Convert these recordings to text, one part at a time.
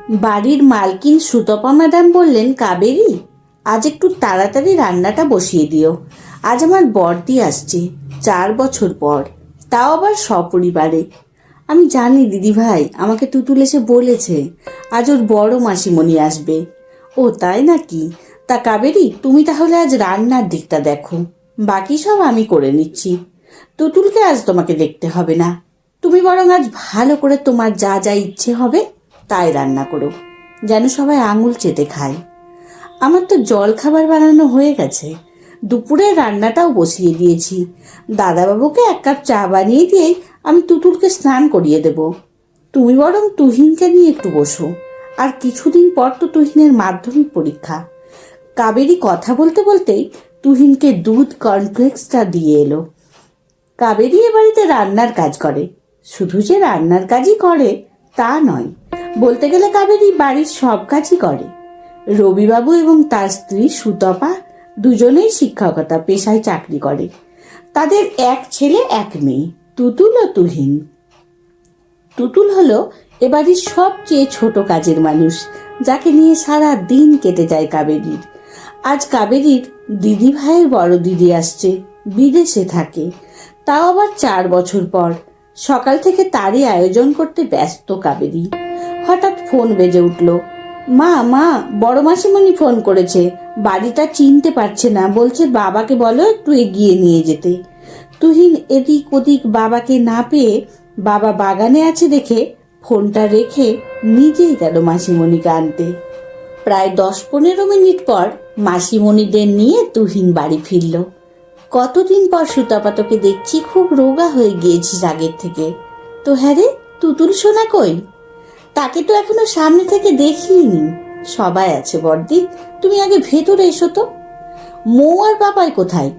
বাড়ির মালকিন সুতপা ম্যাডাম বললেন, কাবেরী, আজ একটু তাড়াতাড়ি রান্নাটা বসিয়ে দিও। আজ আমার বড়দি আসছে 4 বছর পর, তাও আবার সপরিবারে। আমি জানি দিদিভাই, আমাকে তুতুল এসে বলেছে আজ ওর বড় মাসিমণি আসবে। ও তাই নাকি? তা কাবেরী, তুমি তাহলে আজ রান্নার দিকটা দেখো, বাকি সব আমি করে নিচ্ছি। তুতুলকে আজ তোমাকে দেখতে হবে না। তুমি বরং আজ ভালো করে তোমার যা যা ইচ্ছে হবে তাই রান্না করো, যেন সবাই আঙুল চেটে খায়। আমার তো জল খাবার বানানো হয়ে গেছে, দুপুরে রান্নাটাও বসিয়ে দিয়েছি। দাদাবাবুকে 1 কাপ চা বানিয়ে দিয়েই আমি তুতুলকে স্নান করিয়ে দেব। তুমি বরং তুহিনকে নিয়ে একটু বসো, আর কিছুদিন পর তো তুহিনের মাধ্যমিক পরীক্ষা। কাবেরী কথা বলতে বলতেই তুহিনকে দুধ কর্নফ্লেক্সটা দিয়ে এলো। কাবেরী এ বাড়িতে রান্নার কাজ করে, শুধু যে রান্নার কাজই করে তা নয়, বলতে গেলে কাবেরী বাড়ির সব কাজই করে। রবিবাবু এবং তার স্ত্রী সুতপা দুজনেই শিক্ষকতা পেশায় চাকরি করে। তাদের 1 ছেলে 1 মেয়ে, তুতুল ও তুহিন। তুতুল হলো এ বাড়ির সবচেয়ে ছোট কাজের মানুষ, যাকে নিয়ে সারা দিন কেটে যায় কাবেরীর। আজ কাবেরীর দিদি ভাইয়ের বড় দিদি আসছে, বিদেশে থাকে, তাও আবার 4 বছর পর। সকাল থেকে তারই আয়োজন করতে ব্যস্ত কাবেরী। হঠাৎ ফোন বেজে উঠল। মা মা, বড় মাসিমণি ফোন করেছে, বাড়িটা চিনতে পারছে না, বলছে বাবাকে বলো একটু এগিয়ে নিয়ে যেতে। তুহিন এদিক ওদিক বাবাকে না পেয়ে বাবা বাগানে আছে দেখে ফোনটা রেখে নিজেই গেল মাসিমণিকে আনতে। প্রায় 10-15 মিনিট পর মাসিমণিদের নিয়ে তুহিন বাড়ি ফিরল। কতদিন পর সুতপা, তোকে দেখছি খুব রোগা হয়ে গিয়েছিস আগের থেকে। তো হ্যাঁ রে, তুতুল সোনা কই? তাকে তো এখনো সামনে থেকে দেখিনি। সবাই আছে বড়দি, তুমি আগে ভেতরে এসো তো। মৌ আর বাবাই কোথায়?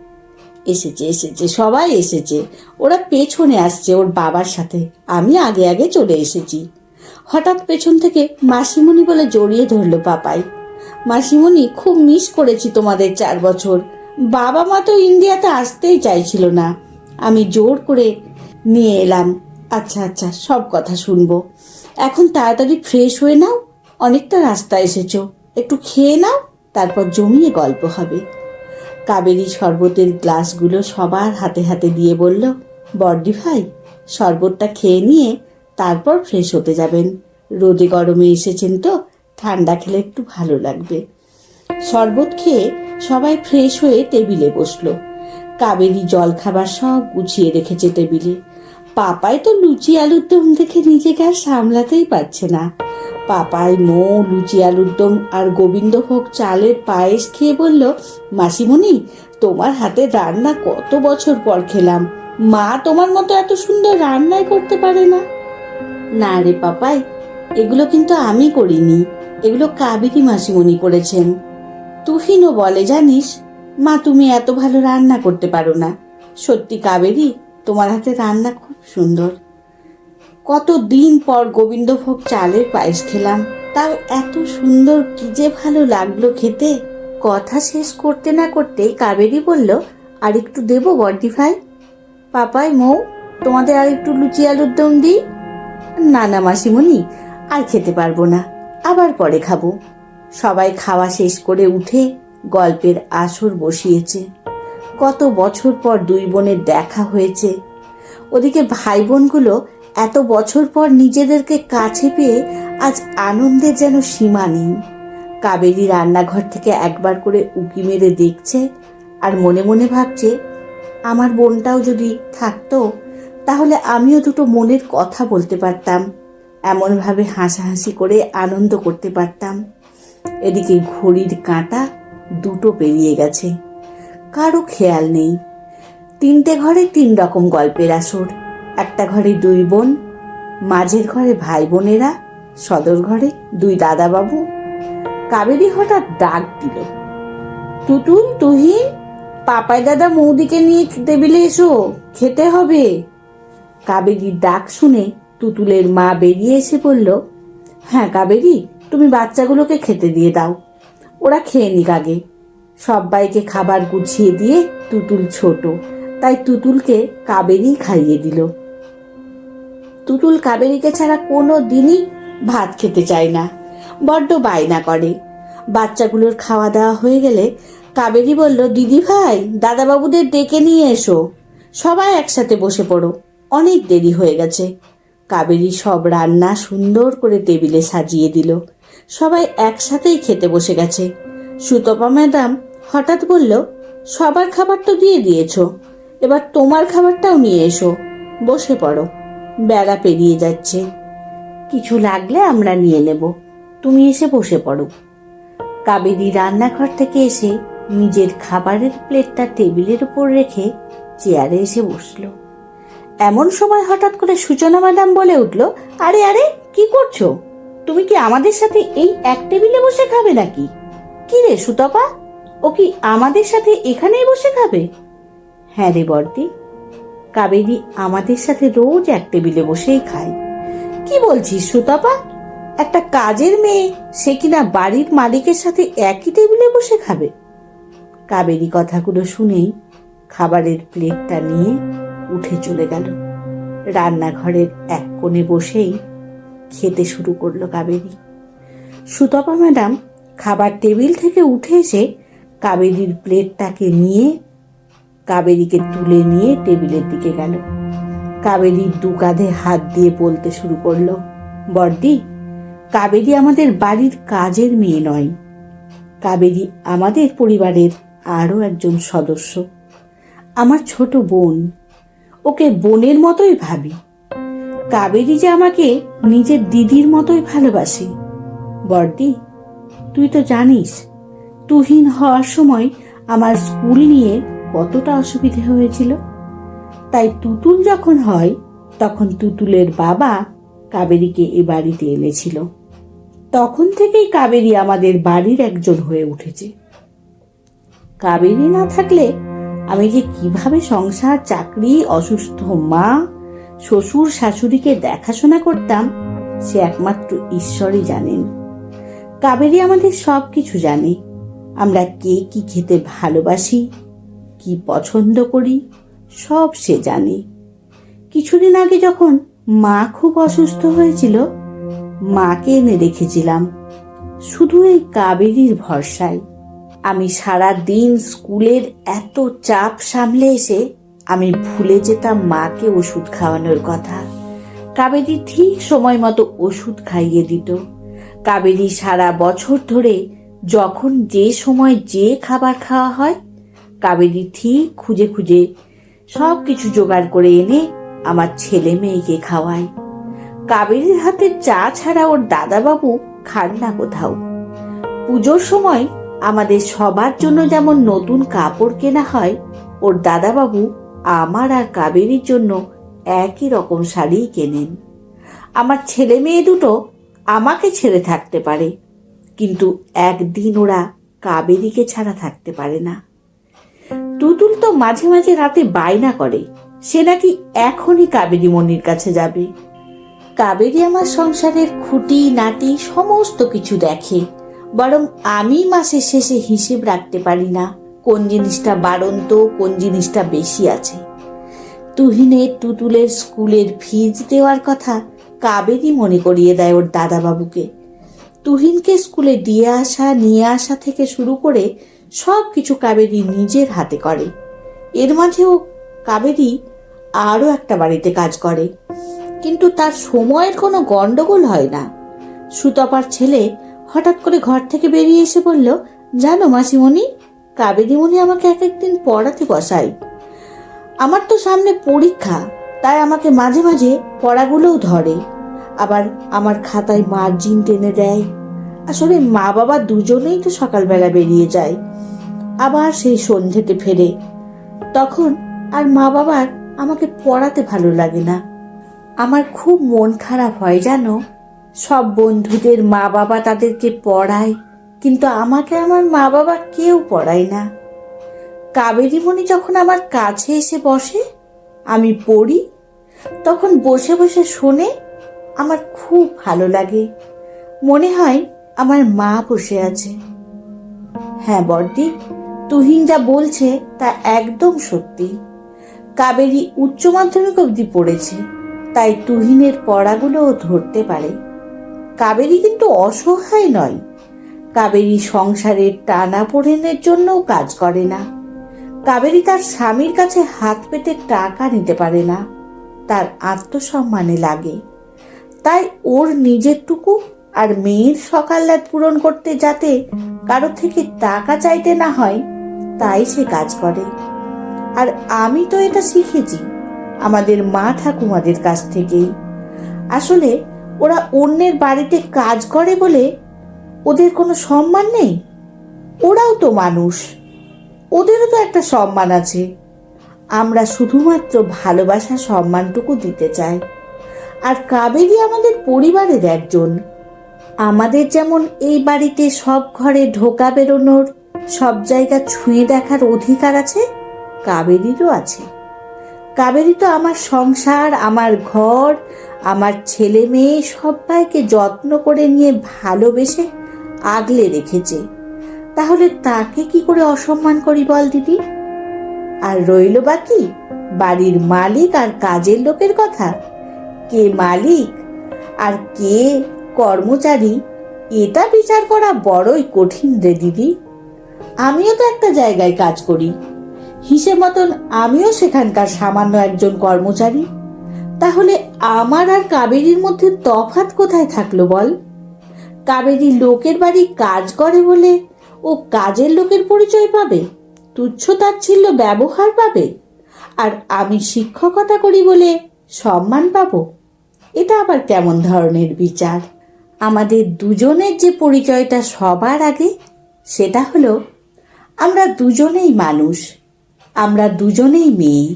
এসেছে এসেছে, সবাই এসেছে। ওরা পেছনে আসছে ওর বাবার সাথে, আমি আগে আগে চলে এসেছি। হঠাৎ পেছন থেকে মাসিমণি বলে জড়িয়ে ধরলো পাপাই। মাসিমণি, খুব মিস করেছি তোমাদের 4 বছর। বাবা মা তো ইন্ডিয়াতে আসতেই চাইছিল না, আমি জোর করে নিয়ে এলাম। আচ্ছা আচ্ছা, সব কথা শুনবো। এখন তাড়াতাড়ি ফ্রেশ হয়ে নাও, অনেকটা রাস্তা এসেছো, একটু খেয়ে নাও, তারপর জমিয়ে গল্প হবে। কাবেরী শরবতের গ্লাসগুলো সবার হাতে হাতে দিয়ে বলল, বড়দি ভাই, শরবতটা খেয়ে নিয়ে তারপর ফ্রেশ হতে যাবেন। রোদে গরমে এসেছেন তো, ঠান্ডা খেলে একটু ভালো লাগবে। শরবত খেয়ে সবাই ফ্রেশ হয়ে টেবিলে বসলো। কাবেরী জল খাবার সব গুছিয়ে রেখেছে টেবিলে। পাপাই তো লুচি আলুর দম দেখে নিজেকে আর সামলাতেই পারছে না। পাপাই মৌ লুচি আলুর দম আর গোবিন্দভোগ চালের পায়েস খেয়ে বলল, মাসিমণি, তোমার হাতে রান্না কত বছর পর খেলাম। মা তোমার মতো এত সুন্দর রান্নাই করতে পারে না। না রে পাপাই, এগুলো কিন্তু আমি করিনি, এগুলো কাবেরী মাসিমণি করেছেন। তুহিনও বলে, জানিস মা, তুমি এত ভালো রান্না করতে পারো না। সত্যি কাবেরী, তোমার হাতে রান্না খুব সুন্দর। কতদিন পর গোবিন্দভোগ চালের পায়েস খেলাম, তাও এত সুন্দর, কি যে ভালো লাগলো খেতে। কথা শেষ করতে না করতেই কাবেরী বলল, আর একটু দেবো বড়দি ভাই? পাপাই, মৌ, তোমাদের আর একটু লুচি আলুর দম দিই? না না মাসিমণি, আর খেতে পারবো না, আবার পরে খাবো। সবাই খাওয়া শেষ করে উঠে গল্পের আসর বসিয়েছে। কত বছর পর 2 বোনের দেখা হয়েছে। ওদিকে ভাই বোনগুলো এত বছর পর নিজেদেরকে কাছে পেয়ে আজ আনন্দের যেন সীমা নেই। কাবেরী রান্নাঘর থেকে একবার করে উঁকি মেরে দেখছে আর মনে মনে ভাবছে, আমার বোনটাও যদি থাকতো, তাহলে আমিও দুটো মনের কথা বলতে পারতাম, এমনভাবে হাসাহাসি করে আনন্দ করতে পারতাম। এদিকে ঘড়ির কাঁটা 2টো পেরিয়ে গেছে, কারো খেয়াল নেই। 3টে ঘরে 3 রকম গল্পের আসর। একটা ঘরে 2 বোন, মাঝের ঘরে ভাই বোনেরা, সদর ঘরে 2 দাদাবাবু। কাবেরী হঠাৎ ডাক দিল, তুতুল, তুহিন, পাপাই দাদা মৌদিকে নিয়ে টেবিলে এসো, খেতে হবে। কাবেরীর ডাক শুনে তুতুলের মা বেরিয়ে এসে বলল, হ্যাঁ কাবেরী, তুমি বাচ্চাগুলোকে খেতে দিয়ে দাও, ওরা খেয়ে নিক আগে। সবাইকে খাবার গুছিয়ে দিয়ে তুতুল ছোট, তাই তুতুলকে কাবেরী খাইয়ে দিল। তুতুল কাবেরীকে ছাড়া কোনো দিনই ভাত খেতে চায় না। বড্ড বায়না করে। বাচ্চাগুলোর খাওয়া দাওয়া হয়ে গেলে কাবেরী বলল, দিদি ভাই, দাদাবাবুদের ডেকে নিয়ে এসো, সবাই একসাথে বসে পড়ো, অনেক দেরি হয়ে গেছে। কাবেরী সব রান্না সুন্দর করে টেবিলে সাজিয়ে দিল। সবাই একসাথেই খেতে বসে গেছে। সুতপা ম্যাডাম হঠাৎ বলল, সবার খাবার তো দিয়ে দিয়েছো, এবার তোমার খাবারটাও নিয়ে এসো, বসে পড়ো, বেলা পেরিয়ে যাচ্ছে, কিছু লাগলে আমরা নিয়ে নেব, তুমি এসে বসে পড়ো। কাবেরী রান্নাঘর থেকে এসে নিজের খাবারের প্লেটটা টেবিলের উপর রেখে চেয়ারে এসে বসলো। এমন সময় হঠাৎ করে সূচনা ম্যাডাম বলে উঠল, আরে আরে, কি করছো? তুমি কি আমাদের সাথে এই এক টেবিলে বসে খাবে নাকি? কি রে সুতপা, ও কি আমাদের সাথে এখানেই বসে খাবে? হ্যাঁ রে বর্দি, কাবেরী আমাদের সাথে রোজ এক টেবিলে বসেই খায়। কি বলছিস সুতপা? একটা কাজের মেয়ে, সে কিনা বাড়ির মালিকের সাথে একই টেবিলে বসে খাবে? কাবেরী কথাগুলো শুনেই খাবারের প্লেটটা নিয়ে উঠে চলে গেল। রান্নাঘরের এক কোণে বসেই খেতে শুরু করলো কাবেরী। সুতপা ম্যাডাম খাবার টেবিল থেকে উঠে এসে কাবেরীর প্লেটটাকে নিয়ে কাবেরীকে তুলে নিয়ে টেবিলের দিকে গেল। কাবেরীর দু কাঁধে হাত দিয়ে বলতে শুরু করলো, বর্দি, কাবেরী আমাদের বাড়ির কাজের মেয়ে নয়, কাবেরী আমাদের পরিবারের আরও একজন সদস্য, আমার ছোট বোন। ওকে বোনের মতোই ভাবি। কাবেরী যে আমাকে নিজের দিদির মতোই ভালোবাসে। বর্দি, তুই তো জানিস তুহিন হওয়ার সময় আমার স্কুল নিয়ে কতটা অসুবিধে হয়েছিল। তাই তুতুল যখন হয় তখন তুতুলের বাবা কাবেরীকে এ বাড়িতে এনেছিল। তখন থেকেই কাবেরী আমাদের বাড়ির একজন হয়ে উঠেছে। কাবেরী না থাকলে আমি যে কিভাবে সংসার, চাকরি, অসুস্থ মা, শ্বশুর শাশুড়িকে দেখাশোনা করতাম, সে একমাত্র ঈশ্বরই জানেন। কাবেরী আমাদের সব কিছু জানে। আমরা কে কি খেতে ভালোবাসি, কি পছন্দ করি, সব সে জানে। কিছুদিন আগে যখন মা খুব অসুস্থ হয়েছিল, মাকে এনে রেখেছিলাম শুধু এই কাবেরীর ভরসায়। আমি সারা দিন স্কুলের এত চাপ সামলে এসে আমি ভুলে যেতাম মাকে ওষুধ খাওয়ানোর কথা। কাবেরী ঠিক সময় মতো ওষুধ খাইয়ে দিত। কাবেরী সারা বছর ধরে যখন যে সময় যে খাবার খাওয়া হয়, কাবেরী ঠিক খুঁজে খুঁজে সব কিছু জোগাড় করে এনে আমার ছেলে মেয়েকে খাওয়ায়। কাবেরীর হাতে চা ছাড়া ওর দাদাবাবু খান না কোথাও। পুজোর সময় আমাদের সবার জন্য যেমন নতুন কাপড় কেনা হয়, ওর দাদাবাবু আমার আর কাবেরীর জন্য একই রকম শাড়ি কেনেন। আমার ছেলে মেয়ে দুটো আমাকে ছেড়ে থাকতে পারে, কিন্তু একদিন ওরা কাবেরীকে ছাড়া থাকতে পারে না। তুতুল তো মাঝে মাঝে রাতে বায়না করে সে নাকি এখনই কাবেরী মনির কাছে যাবে। কাবেরী আমার সংসারের খুঁটি নাটি সমস্ত কিছু দেখে, বরং আমি মাসের শেষে হিসেব রাখতে পারি না কোন জিনিসটা বাড়ন্ত, কোন জিনিসটা বেশি আছে। তুহিনের, তুতুলের স্কুলের ফিজ দেওয়ার কথা কাবেরী মনে করিয়ে দেয় ওর দাদাবাবুকে। তুহিনকে স্কুলে দিয়ে আসা, নিয়ে আসা থেকে শুরু করে সব কিছু কাবেরী নিজের হাতে করে। এর মাঝেও কাবেরী আরও একটা বাড়িতে কাজ করে, কিন্তু তার সময়ের কোনো গন্ডগোল হয় না। সুতপার ছেলে হঠাৎ করে ঘর থেকে বেরিয়ে এসে বলল, জানো মাসিমণি, কাবেরী মনি আমাকে এক একদিন পড়াতে বসায়। আমার তো সামনে পরীক্ষা, তাই আমাকে মাঝে মাঝে পড়াগুলোও ধরে, আবার আমার খাতায় মার্জিন টেনে দেয়। আসলে মা বাবা দুজনেই তো সকালবেলা বেরিয়ে যায়, আবার সেই সন্ধ্যেতে ফেরে। তখন আর মা বাবার আমাকে পড়াতে ভালো লাগে না। আমার খুব মন খারাপ হয় জানো। সব বন্ধুদের মা বাবা তাদেরকে পড়ায়, কিন্তু আমাকে আমার মা বাবা কেউ পড়ায় না। কাবেরী মনি যখন আমার কাছে এসে বসে, আমি পড়ি, তখন বসে বসে শোনে, আমার খুব ভালো লাগে। মনে হয় আমার মা বসে আছে। হ্যাঁ বর্দি, তুহিন যা বলছে তা একদম সত্যি। কাবেরী উচ্চ মাধ্যমিক অবধি পড়েছে, তাই তুহিনের পড়াগুলোও ধরতে পারে। কাবেরী কিন্তু অসহায় নয়। কাবেরী সংসারের টানাপোড়েনের জন্যও কাজ করে না। কাবেরী তার স্বামীর কাছে হাত পেতে টাকা নিতে পারে না, তার আত্মসম্মানে লাগে। তাই ওর নিজেরটুকু আর মেয়ের সকাল্লাদ পূরণ করতে যাতে কারো থেকে টাকা চাইতে না হয়, তাই সে কাজ করে। আর আমি তো এটা শিখেছি আমাদের মা ঠাকুমাদের কাছ থেকেই। আসলে ওরা অন্যের বাড়িতে কাজ করে বলে ওদের কোনো সম্মান নেই? ওরাও তো মানুষ, ওদেরও তো একটা সম্মান আছে। আমরা শুধুমাত্র ভালোবাসা সম্মানটুকু দিতে চাই। আর কাবেরী আমাদের পরিবারের একজন। আমাদের যেমন এই বাড়িতে সব ঘরে ঢোকা বেরোনোর, সব জায়গা ছুঁয়ে দেখার অধিকার আছে, কাবেরীরও আছে। কাবেরী তো আমার সংসার, আমার ঘর, আমার ছেলে মেয়ে সবাইকে যত্ন করে নিয়ে ভালোবেসে আগলে রেখেছে। তাহলে তাকে কি করে অসম্মান করি বল দিদি? আর রইল বাকি বাড়ির মালিক আর কাজের লোকের কথা। কে মালিক আর কে কর্মচারী, এটা বিচার করা বড়ই কঠিন রে দিদি। আমিও তো একটা জায়গায় কাজ করি, হিসেব মতন আমিও সেখানকার সামান্য একজন কর্মচারী। তাহলে আমার আর কাবেরীর মধ্যে তফাৎ কোথায় থাকলো বল? কাবেরী লোকের বাড়ি কাজ করে বলে ও কাজের লোকের পরিচয় পাবে, তুচ্ছ তাচ্ছিল্য ব্যবহার পাবে, আর আমি শিক্ষকতা করি বলে সম্মান পাবো? এটা আবার কেমন ধরনের বিচার? আমাদের দুজনের যে পরিচয়টা সবার আগে, সেটা হলো আমরা দুজনেই মানুষ, আমরা দুজনেই মেয়ে।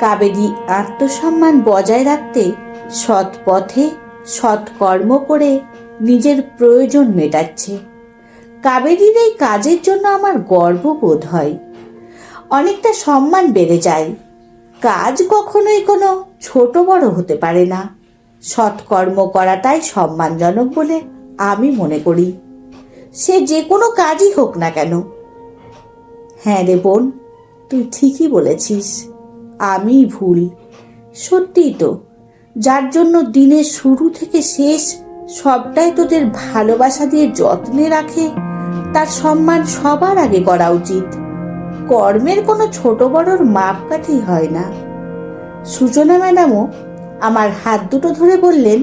কাবেরী আত্মসম্মান বজায় রাখতে সৎ পথে সৎ কর্ম করে নিজের প্রয়োজন মেটাচ্ছে। কাবেরীর এই কাজের জন্য আমার গর্ববোধ হয়, অনেকটা সম্মান বেড়ে যায়। কাজ কখনোই কোনো ছোট বড় হতে পারে না। সৎকর্ম করাটাই সম্মানজনক বলে আমি মনে করি, সে যে কোনো কাজই হোক না কেন। হ্যাঁ রে বোন, তুই ঠিকই বলেছিস, আমি ভুল। সত্যিই তো, যার জন্য দিনের শুরু থেকে শেষ সবটাই তোদের ভালোবাসা দিয়ে যত্নে রাখে, তার সম্মান সবার আগে করা উচিত। কর্মের কোনো ছোট বড়র মাপকাঠি হয় না। সূচনা ম্যাডামও আমার হাত দুটো ধরে বললেন,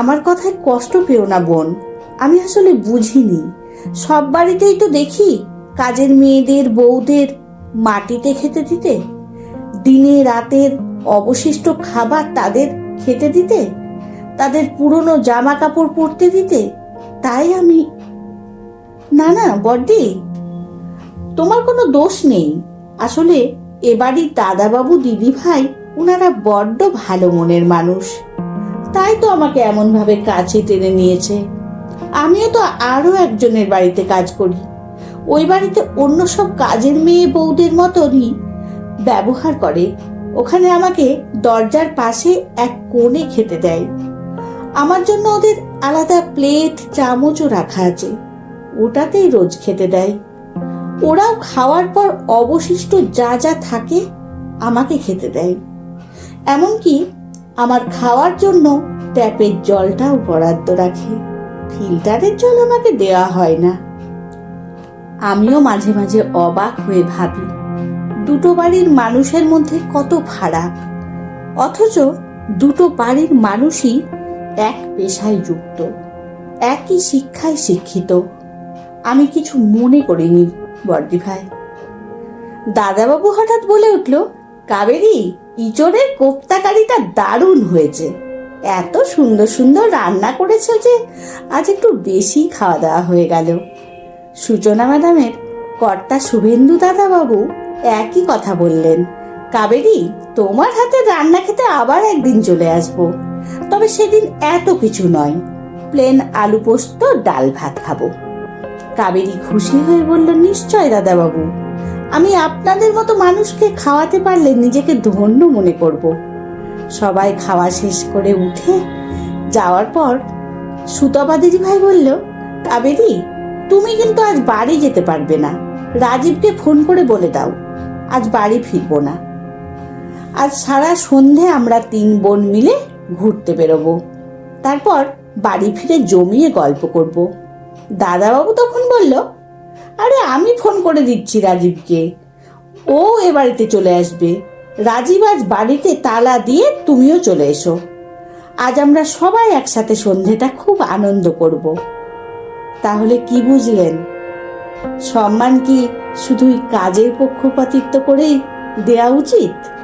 আমার কথায় কষ্ট পেও না বোন, আমি আসলে বুঝিনি। সব বাড়িতেই তো দেখি কাজের মেয়েদের বউদের মাটিতে খেতে দিতে, দিনে রাতের অবশিষ্ট খাবার তাদের খেতে দিতে, তাদের পুরনো জামা কাপড় পরতে দিতে। তাই আমি... না না বড়দি, তোমার কোনো দোষ নেই। আসলে এ বাড়ির দাদাবাবু দিদি ভাই ওনারা বড্ড ভালো মনের মানুষ, তাই তো আমাকে এমনভাবে কাছে টেনে নিয়েছে। আমিও তো আরো একজনের বাড়িতে কাজ করি, ওই বাড়িতে অন্য সব কাজের মেয়ে বউদের মতনই ব্যবহার করে। ওখানে আমাকে দরজার পাশে এক কোণে খেতে দেয়। আমার জন্য ওদের আলাদা প্লেট চামচও রাখা আছে, ওটাতেই রোজ খেতে দেয়। ওরাও খাওয়ার পর অবশিষ্ট যা যা থাকে আমাকে খেতে দেয়। এমনকি আমার খাওয়ার জন্য ট্যাপের জলটাও বরাদ্দ রাখে, ফিল্টারের জল আমাকে দেওয়া হয় না। আমিও মাঝে মাঝে অবাক হয়ে ভাবি, দুটো বাড়ির মানুষের মধ্যে কত ফারাক, অথচ দুটো বাড়ির মানুষই এক পেশায় যুক্ত, একই শিক্ষায় শিক্ষিত। আমি কিছু মনে করিনি বর্দি ভাই। দাদাবাবু হঠাৎ বলে উঠল, কাবেরী, ইঁচড়ের কোপ্তা কারিটা দারুণ হয়েছে। এত সুন্দর সুন্দর রান্না করেছো যে আজ একটু বেশি খাওয়া দাওয়া হয়ে গেল। সূচনা ম্যাডামের কর্তা শুভেন্দু দাদাবাবু একই কথা বললেন, কাবেরী, তোমার হাতে রান্না খেতে আবার একদিন চলে আসবো, তবে সেদিন এত কিছু নয়, প্লেন আলু পোস্ত ডাল ভাত খাবো। কাবেরী খুশি হয়ে বলল, নিশ্চয় দাদাবাবু, আমি আপনাদের মতো মানুষকে খাওয়াতে পারলে নিজেকে ধন্য মনে করব। সবাই খাওয়া শেষ করে উঠে যাওয়ার পর সুতপা দিদি ভাই বলল, কাবেরী, তুমি কিন্তু আজ বাড়ি যেতে পারবে না। রাজীবকে ফোন করে বলে দাও আজ বাড়ি ফিরবো না। আজ সারা সন্ধে আমরা তিন বোন মিলে ঘুরতে বেরোবো, তারপর বাড়ি ফিরে জমিয়ে গল্প করব। দাদাবাবু তখন বলল, আরে আমি ফোন করে দিচ্ছি রাজীবকে, ও এ বাড়িতে চলে আসবে। রাজীব আজ বাড়িতে তালা দিয়ে তুমিও চলে এসো। আজ আমরা সবাই একসাথে সন্ধেটা খুব আনন্দ করব। তাহলে কি বুঝলেন? সম্মান কি শুধুই কাজের পক্ষপাতিত্ব করেই দেয়া উচিত?